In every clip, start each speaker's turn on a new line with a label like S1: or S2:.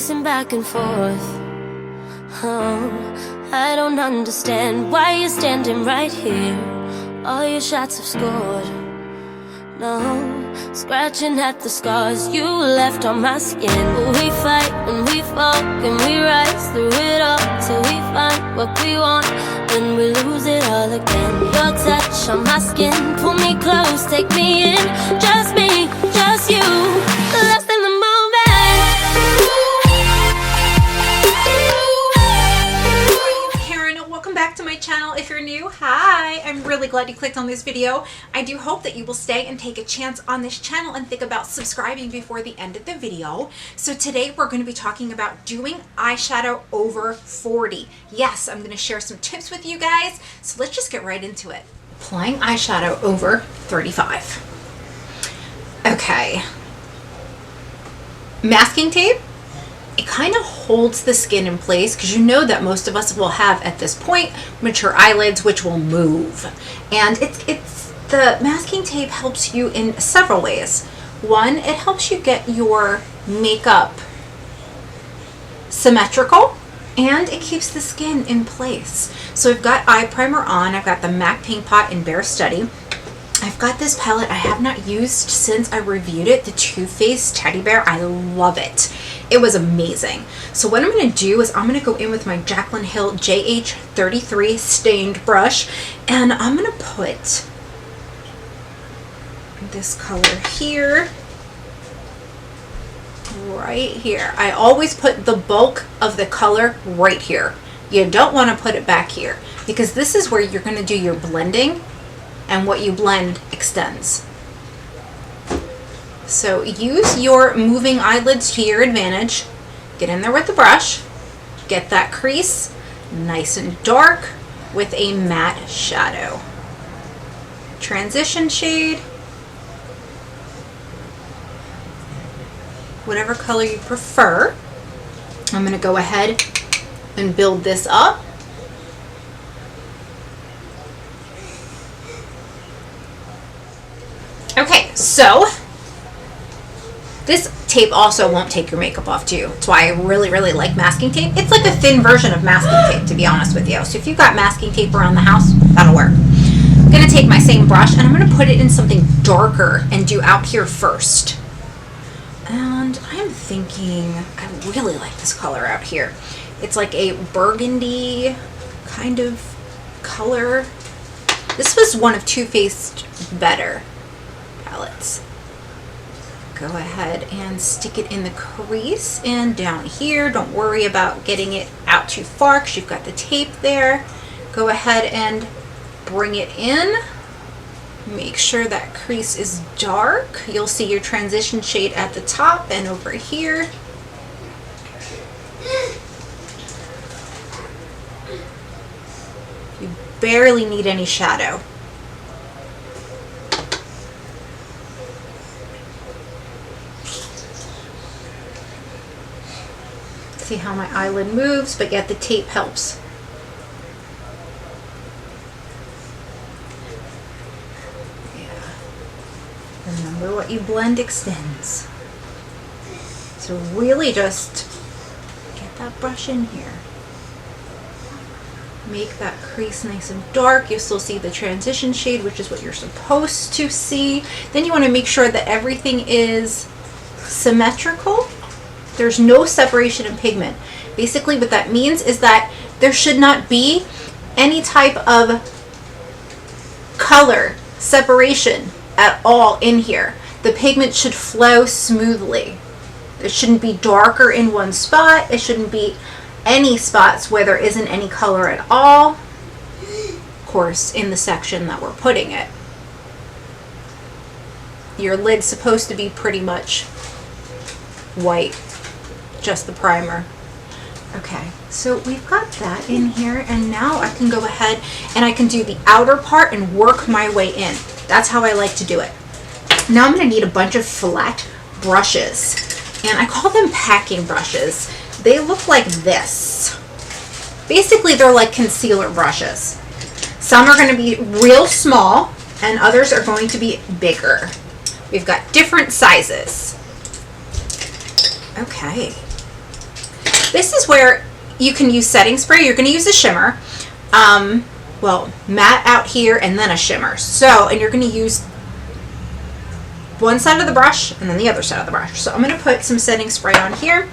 S1: pacing back and forth. Oh, I don't understand why you're standing right here. All your shots have scored. No, scratching at the scars you left on my skin. We fight and we fall and we rise through it all till we find what we want, then we lose it all again. Your touch on my skin, pull me close, take me in. Just me, just you, lost in the moment.
S2: Welcome back to my channel. If you're new, hi, I'm really glad you clicked on this video. I do hope that you will stay and take a chance on this channel and think about subscribing before the end of the video. So today we're going to be talking about doing eyeshadow over 40. Yes, I'm going to share some tips with you guys. So let's just get right into it. Applying eyeshadow over 35. Okay. Masking tape. It kind of holds the skin in place because you know that most of us will have at this point mature eyelids which will move, and it's the masking tape helps you in several ways. One, it helps you get your makeup symmetrical and it keeps the skin in place. So I've got eye primer on. I've got the MAC Pink Pot in Bare Study. I've got this palette I have not used since I reviewed it, the Too Faced Teddy Bear. I love it. It was amazing. So what I'm going to do is I'm going to go in with my Jaclyn Hill JH33 stained brush, and I'm going to put this color here, right here. I always put the bulk of the color right here. You don't want to put it back here because this is where you're going to do your blending, and what you blend extends. So use your moving eyelids to your advantage. Get in there with the brush. Get that crease nice and dark with a matte shadow. Transition shade. Whatever color you prefer. I'm going to go ahead and build this up. Okay, so this tape also won't take your makeup off too. That's why I really, really like masking tape. It's like a thin version of masking tape, to be honest with you. So if you've got masking tape around the house, that'll work. I'm going to take my same brush and I'm going to put it in something darker and do out here first. And I'm thinking, I really like this color out here. It's like a burgundy kind of color. This was one of Too Faced better palettes. Go ahead and stick it in the crease and down here. Don't worry about getting it out too far because you've got the tape there. Go ahead and bring it in. Make sure that crease is dark. You'll see your transition shade at the top and over here. You barely need any shadow. See how my eyelid moves, but yet the tape helps. Yeah. Remember, what you blend extends. So really just get that brush in here. Make that crease nice and dark. You'll still see the transition shade, which is what you're supposed to see. Then you want to make sure that everything is symmetrical. There's no separation in pigment. Basically what that means is that there should not be any type of color separation at all in here. The pigment should flow smoothly. It shouldn't be darker in one spot. It shouldn't be any spots where there isn't any color at all. Of course, in the section that we're putting it. Your lid's supposed to be pretty much white. Just the primer. Okay, so we've got that in here, and now I can go ahead and I can do the outer part and work my way in. That's how I like to do it. Now I'm going to need a bunch of flat brushes, and I call them packing brushes. They look like this. Basically, they're like concealer brushes. Some are going to be real small, and others are going to be bigger. We've got different sizes. Okay. This is where you can use setting spray. You're going to use a shimmer. Well, matte out here and then a shimmer. So, and you're going to use one side of the brush and then the other side of the brush. So I'm going to put some setting spray on here.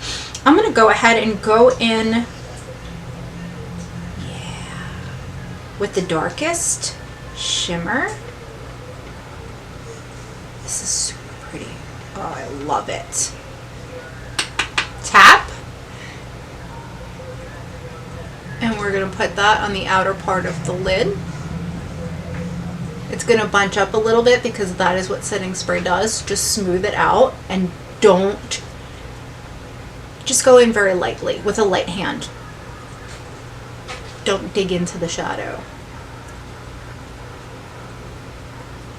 S2: I'm going to go ahead and go in, with the darkest shimmer. This is super pretty. Oh, I love it. Tap. And we're going to put that on the outer part of the lid. It's going to bunch up a little bit because that is what setting spray does. Just smooth it out and don't, just go in very lightly with a light hand. Don't dig into the shadow.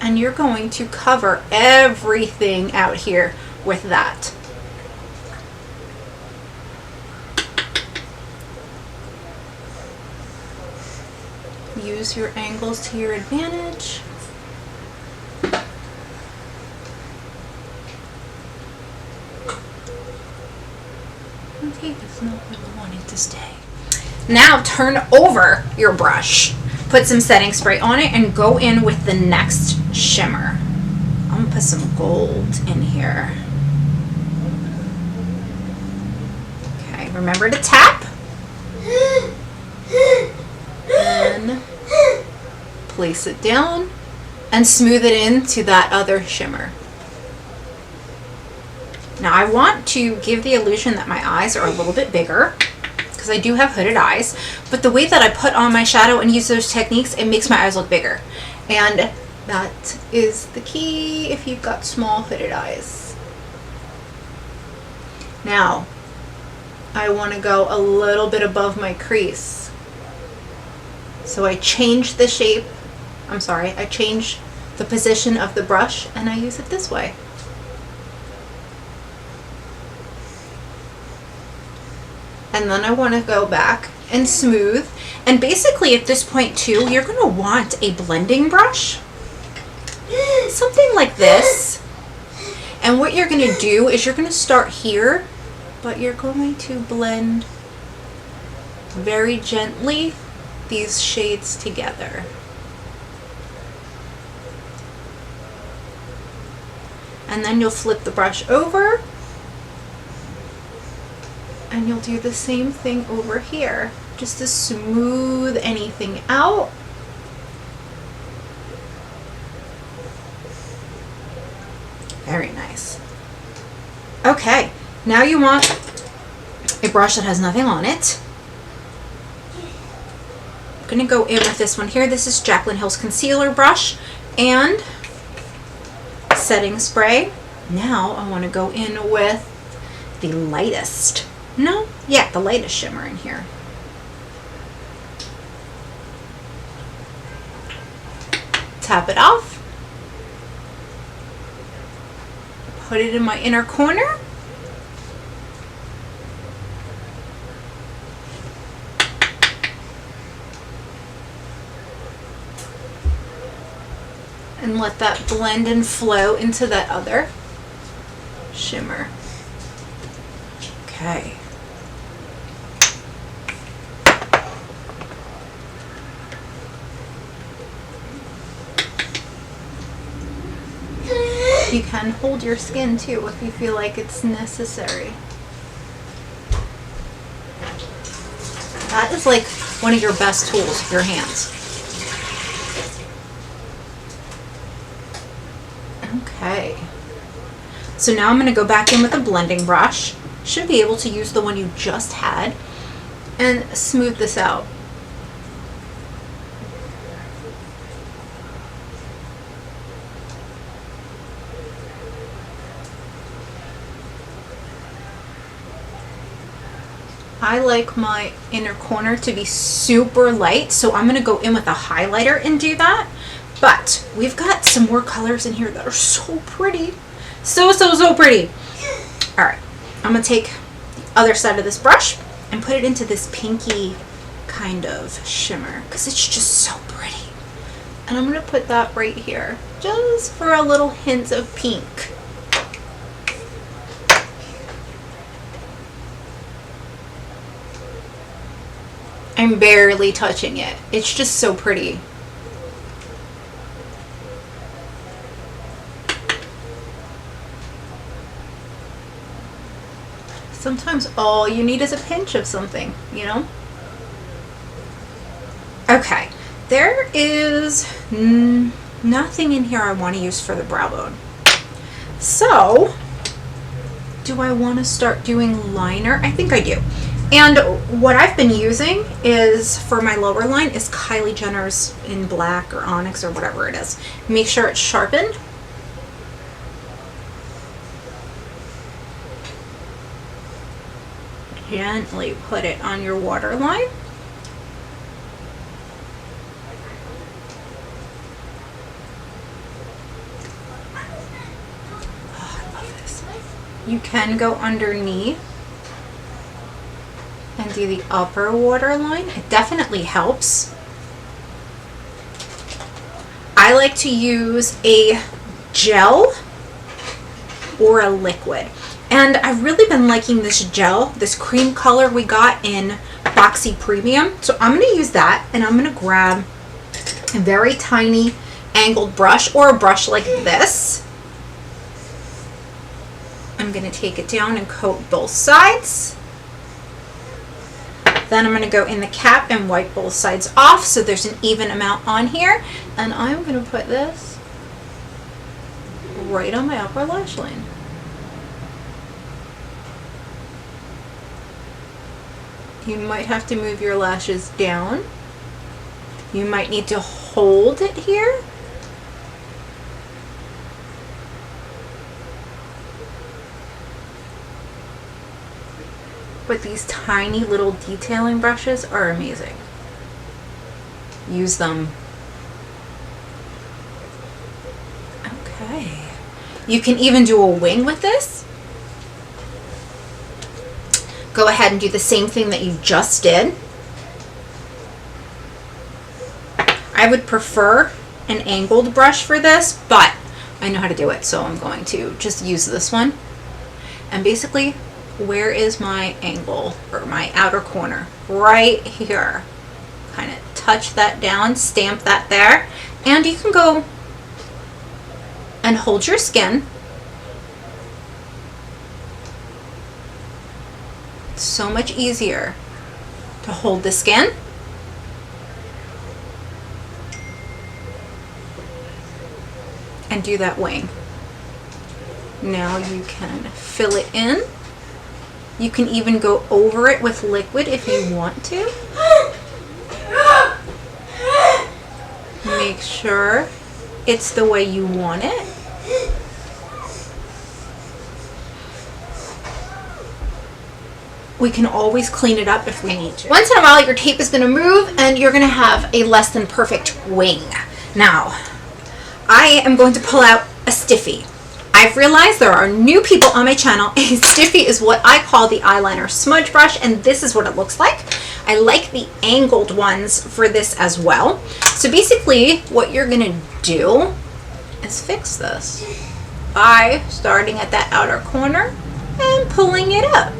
S2: And you're going to cover everything out here with that. Use your angles to your advantage. Okay, it's not really wanting to stay. Now turn over your brush. Put some setting spray on it and go in with the next shimmer. I'm gonna put some gold in here. Okay, remember to tap. And place it down and smooth it into that other shimmer. Now I want to give the illusion that my eyes are a little bit bigger because I do have hooded eyes, but the way that I put on my shadow and use those techniques, it makes my eyes look bigger. And that is the key if you've got small hooded eyes. Now, I want to go a little bit above my crease. So I change the shape, I change the position of the brush and I use it this way. And then I want to go back and smooth. And basically at this point too, you're going to want a blending brush. Something like this. And what you're going to do is you're going to start here, but you're going to blend very gently these shades together. And then you'll flip the brush over and you'll do the same thing over here just to smooth anything out. Very nice. Okay, now you want a brush that has nothing on it. I'm gonna go in with this one here. This is Jaclyn Hill's concealer brush and setting spray. Now I want to go in with the lightest, the lightest shimmer in here. Tap it off. Put it in my inner corner. And let that blend and flow into that other shimmer. Okay. You can hold your skin too if you feel like it's necessary. That is like one of your best tools, your hands. Okay. So now I'm going to go back in with a blending brush. Should be able to use the one you just had and smooth this out. I like my inner corner to be super light, so I'm going to go in with a highlighter and do that. But we've got some more colors in here that are so pretty. So pretty. All right, I'm going to take the other side of this brush and put it into this pinky kind of shimmer because it's just so pretty. And I'm going to put that right here just for a little hint of pink. I'm barely touching it. It's just so pretty. Sometimes all you need is a pinch of something, you know? Okay, there is nothing in here I want to use for the brow bone. So, do I want to start doing liner? I think I do. And what I've been using is, for my lower line, is Kylie Jenner's in black or onyx or whatever it is. Make sure it's sharpened. Gently put it on your waterline. Oh, I love this. You can go underneath and do the upper waterline. It definitely helps. I like to use a gel or a liquid. And I've really been liking this gel, this cream color we got in Boxy Premium. So I'm going to use that, and I'm going to grab a very tiny angled brush or a brush like this. I'm going to take it down and coat both sides. Then I'm going to go in the cap and wipe both sides off so there's an even amount on here. And I'm going to put this right on my upper lash line. You might have to move your lashes down. You might need to hold it here. But these tiny little detailing brushes are amazing. Use them. Okay. You can even do a wing with this. Go ahead and do the same thing that you just did. I would prefer an angled brush for this, but I know how to do it, so I'm going to just use this one. And basically, where is my angle or my outer corner? Right here. Kind of touch that down, stamp that there, and you can go and hold your skin. So much easier to hold the skin. And do that wing. Now you can fill it in. You can even go over it with liquid if you want to. Make sure it's the way you want it. We can always clean it up if we need to. Once in a while, your tape is going to move and you're going to have a less than perfect wing. Now, I am going to pull out a stiffy. I've realized there are new people on my channel. A stiffy is what I call the eyeliner smudge brush, and this is what it looks like. I like the angled ones for this as well. So basically, what you're going to do is fix this by starting at that outer corner and pulling it up.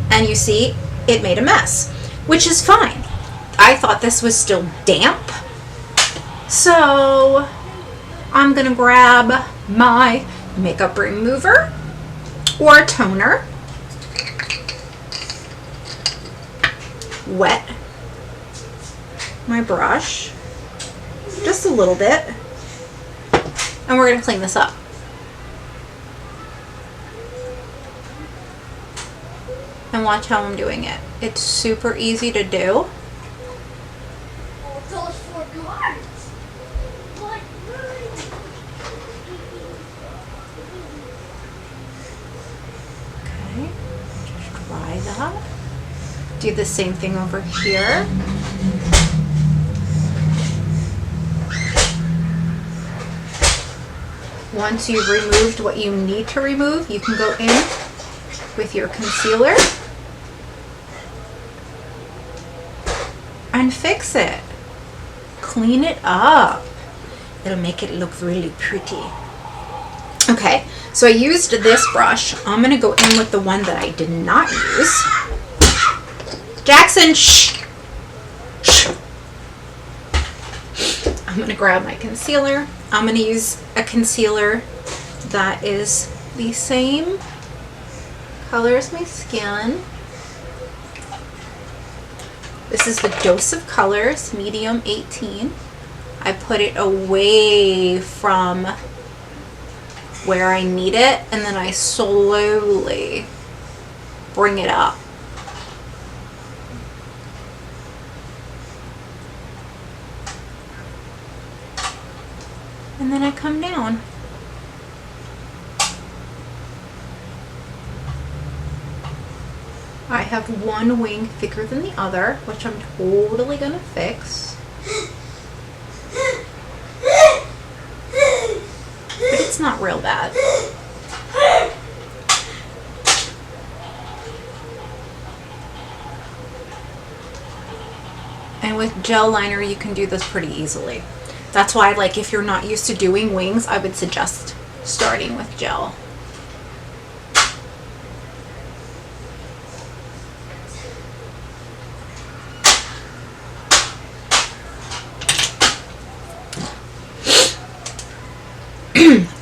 S2: And you see, it made a mess, which is fine. I thought this was still damp. So I'm gonna grab my makeup remover or toner, wet my brush just a little bit, and we're gonna clean this up. And watch how I'm doing it. It's super easy to do. Okay, just try that. Do the same thing over here. Once you've removed what you need to remove, you can go in with your concealer and fix it. Clean it up. It'll make it look really pretty. Okay, so I used this brush. I'm gonna go in with the one that I did not use. Jackson, shh. Shh. I'm going to grab my concealer. I'm going to use a concealer that is the same color as my skin. This is the Dose of Colors, medium 18. I put it away from where I need it, and then I slowly bring it up. And then I come down. I have one wing thicker than the other, which I'm totally gonna fix. But it's not real bad. And with gel liner, you can do this pretty easily. That's why, like, if you're not used to doing wings, I would suggest starting with gel.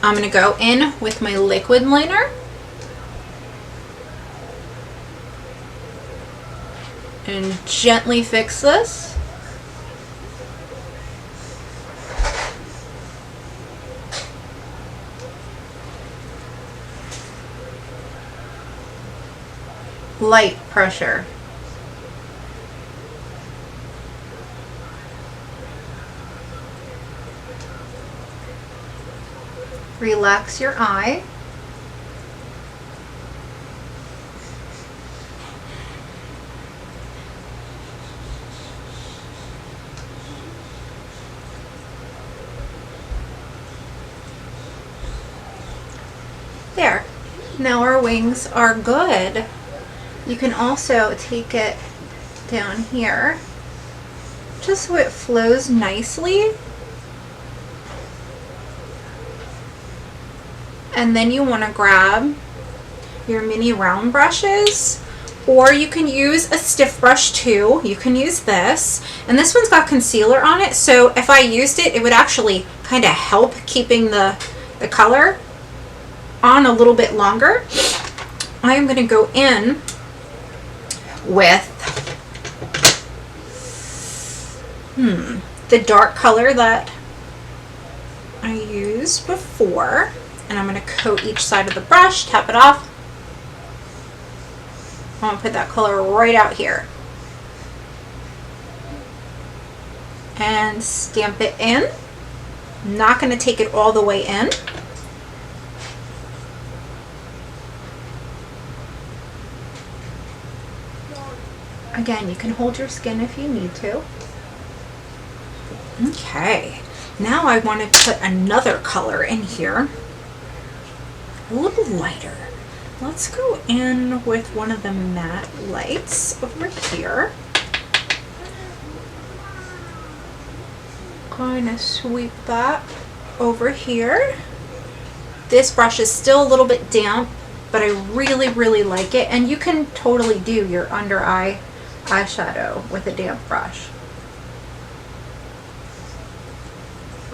S2: I'm going to go in with my liquid liner and gently fix this. Light pressure. Relax your eye. There. Now our wings are good. You can also take it down here just so it flows nicely. And then you want to grab your mini round brushes, or you can use a stiff brush too. You can use this, and this one's got concealer on it, so if I used it, it would actually kind of help keeping the color on a little bit longer. I am going to go in with the dark color that I used before. And I'm going to coat each side of the brush, tap it off. I'm going to put that color right out here. And stamp it in. I'm not going to take it all the way in. Again, you can hold your skin if you need to. Okay. Now I want to put another color in here. A little lighter. Let's go in with one of the matte lights over here. Going to sweep that over here. This brush is still a little bit damp, but I really, really like it. And you can totally do your under eye eyeshadow with a damp brush.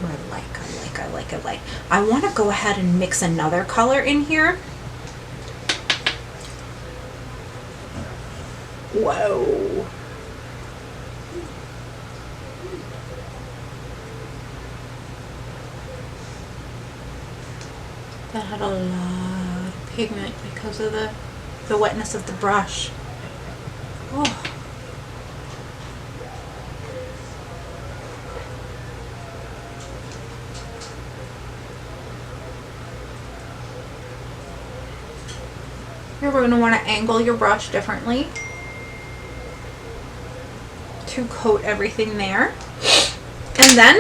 S2: I like. I want to go ahead and mix another color in here. Whoa. That had a lot of pigment because of the wetness of the brush. Oh. You're going to want to angle your brush differently to coat everything there. And then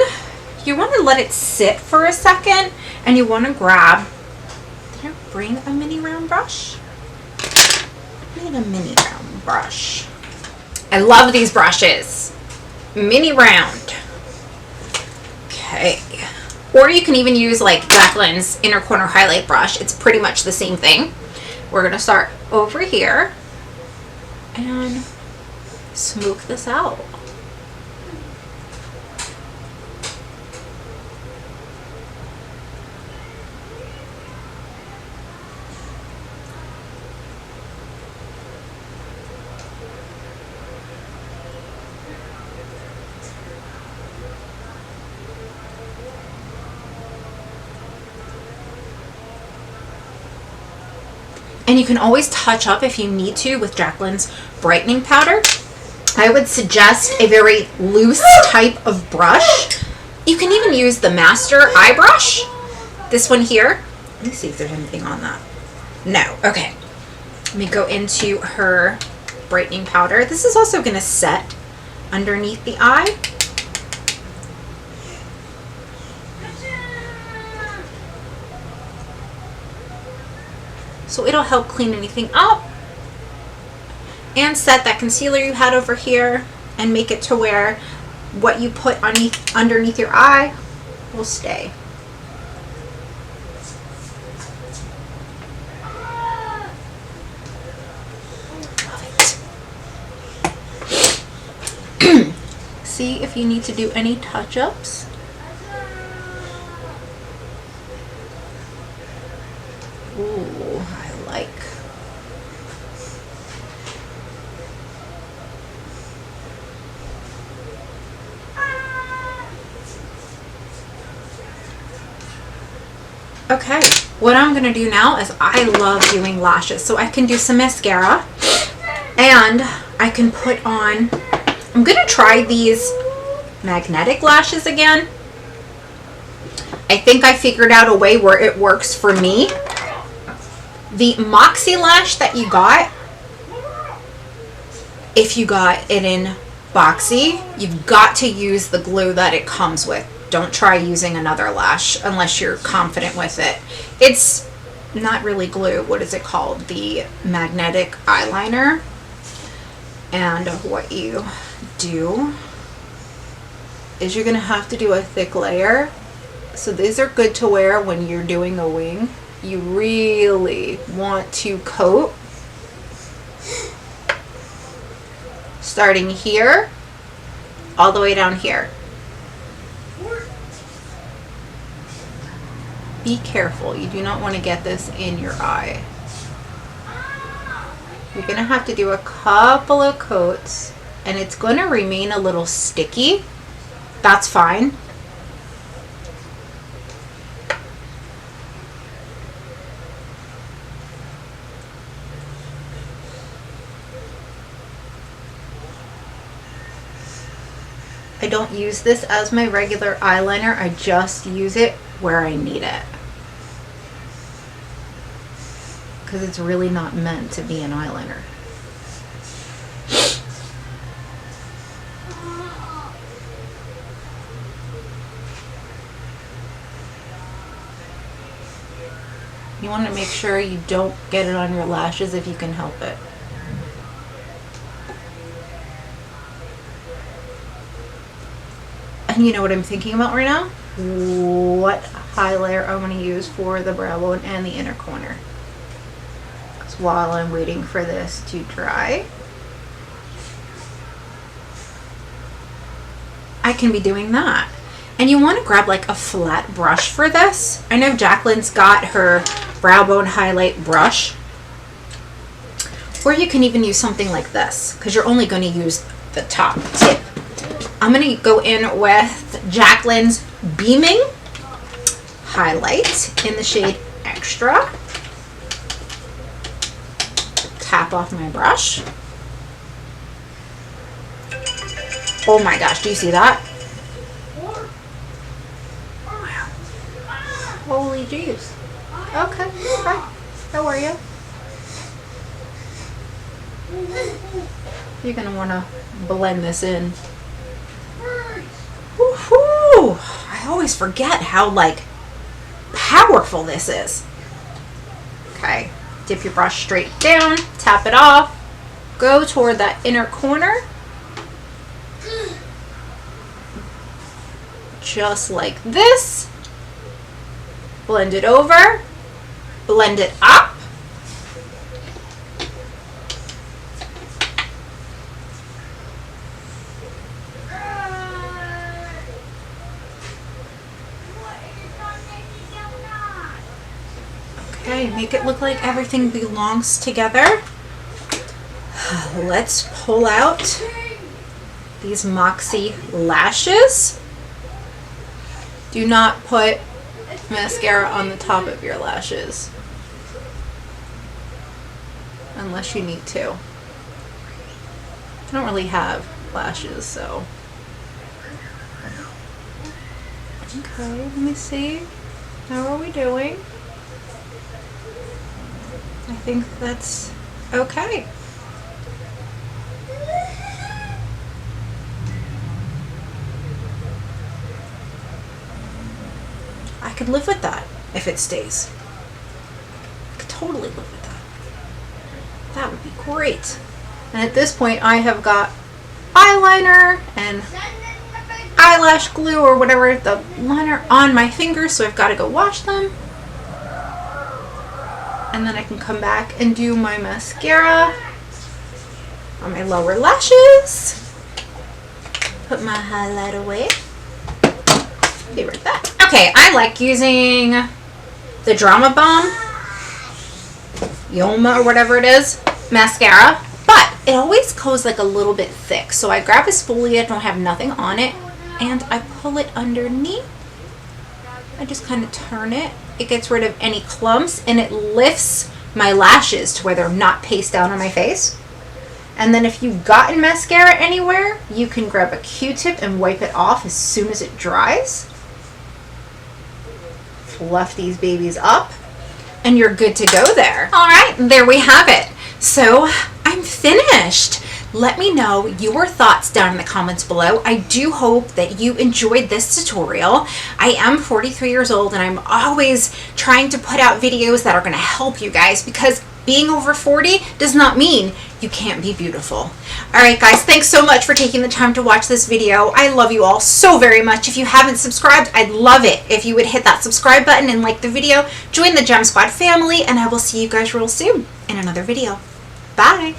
S2: you want to let it sit for a second, and you want to grab, did I bring a mini round brush? I need a mini round brush. I love these brushes. Mini round. Okay. Or you can even use like Jacqueline's inner corner highlight brush. It's pretty much the same thing. We're going to start over here and smoke this out. And you can always touch up if you need to with Jacqueline's brightening powder. I would suggest a very loose type of brush. You can even use the master eye brush. This one here. Let me see if there's anything on that. No. Okay. Let me go into her brightening powder. This is also going to set underneath the eye. So it'll help clean anything up and set that concealer you had over here and make it to where what you put underneath your eye will stay. See if you need to do any touch-ups. Ooh, I like. Okay, what I'm gonna do now is I love doing lashes. So I can do some mascara and I can put on, I'm gonna try these magnetic lashes again. I think I figured out a way where it works for me. The Moxie lash that you got, if you got it in Boxy, you've got to use the glue that it comes with. Don't try using another lash unless you're confident with it. It's not really glue. What is it called? The magnetic eyeliner. And what you do is you're going to have to do a thick layer. So these are good to wear when you're doing a wing. You really want to coat starting here all the way down here. Be careful, you do not want to get this in your eye. You're going to have to do a couple of coats and it's going to remain a little sticky. That's fine. I don't use this as my regular eyeliner. I just use it where I need it. Because it's really not meant to be an eyeliner. You want to make sure you don't get it on your lashes if you can help it. And you know what I'm thinking about right now? What highlighter I want to use for the brow bone and the inner corner. Because while I'm waiting for this to dry, I can be doing that. And you want to grab like a flat brush for this. I know Jacqueline's got her brow bone highlight brush. Or you can even use something like this because you're only going to use the top tip. I'm going to go in with Jacqueline's Beaming Highlight in the shade Extra. Tap off my brush. Oh my gosh, do you see that? Holy jeez. Okay, right. How are you? You're going to want to blend this in. Woohoo! I always forget how like powerful this is. Okay, dip your brush straight down, tap it off, go toward that inner corner. Just like this. Blend it over, blend it up. Okay, make it look like everything belongs together. Let's pull out these Moxie lashes. Do not put mascara on the top of your lashes unless you need to. I don't really have lashes, so. Okay, let me see. How are we doing? I think that's okay. I could live with that if it stays. I could totally live with that. That would be great. And at this point, I have got eyeliner and eyelash glue or whatever, the liner on my fingers, so I've got to go wash them. And then I can come back and do my mascara on my lower lashes. Put my highlight away. Be right back. Okay, I like using the Drama Bomb, Yoma or whatever it is, mascara, but it always goes like a little bit thick. So I grab a spoolie, I don't have nothing on it, and I pull it underneath. I just kind of turn it. It gets rid of any clumps and it lifts my lashes to where they're not pasted down on my face. And then if you've gotten mascara anywhere, you can grab a Q-tip and wipe it off as soon as it dries. Fluff these babies up and you're good to go there. All right, there we have it. So I'm finished. Let me know your thoughts down in the comments below. I do hope that you enjoyed this tutorial. I am 43 years old and I'm always trying to put out videos that are going to help you guys, because being over 40 does not mean you can't be beautiful. All right, guys, thanks so much for taking the time to watch this video. I love you all so very much. If you haven't subscribed, I'd love it if you would hit that subscribe button and like the video. Join the Gem Squad family, and I will see you guys real soon in another video. Bye.